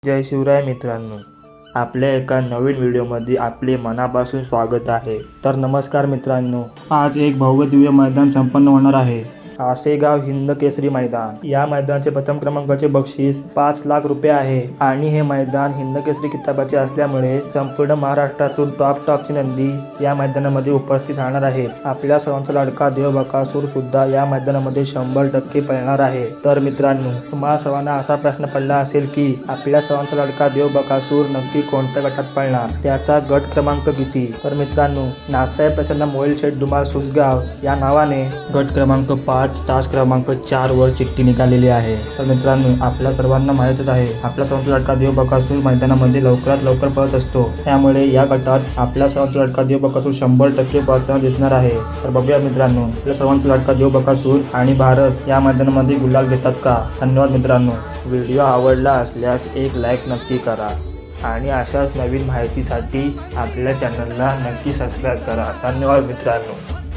जय शिवराय मित्रांनो, आपल्या एका नवीन व्हिडिओमध्ये आपले मनापासून स्वागत आहे। तर नमस्कार मित्रांनो, आज एक भव्य दिव्य मैदान संपन्न होणार आहे। आसेगाव हिंद केसरी मैदान। या मैदानाचे प्रथम क्रमांकाचे बक्षीस 5 लाख रुपये आहे आणि हे मैदान हिंद केसरी किताबाचे असल्यामुळे संपूर्ण महाराष्ट्रातून टॉपची नंदी या मैदानामध्ये उपस्थित राहणार आहेत। आपल्या सर्वांचा लाडका देव बकासूर सुद्धा या मैदानामध्ये 100% पळणार आहे। तर मित्रांनो, तुम्हाला सर्वांना असा प्रश्न पडला असेल की आपल्या सर्वांचा लाडका देव बकासूर नक्की कोणत्या गटात पळणार, त्याचा गट क्रमांक किती? तर मित्रांनो, नासाहेब प्रसन्न मोहिल शेठ धुमाळ सुसगाव या नावाने गट क्रमांक 5 तास क्रमांक 4 वर चिठ्ठी निघालेली आहे। तर मित्रांनो, आपल्या सर्वांना माहीतच आहे, आपल्या सर्वांचा लाडका देव बकासूर मैदानामध्ये लवकरात लवकर पळत असतो। त्यामुळे या गटात आपल्या सर्वांचा लाडका देव बकासूर 100% पळताना दिसणार आहे। तर बघूया मित्रांनो, आपल्या सर्वांचा लाडका देव बकासूर आणि भारत या मैदानामध्ये गुलाल घेतात का? धन्यवाद मित्रांनो। व्हिडिओ आवडला असल्यास एक लाईक नक्की करा आणि अशाच नवीन माहितीसाठी आपल्या चॅनलला नक्की सबस्क्राईब करा। धन्यवाद मित्रांनो।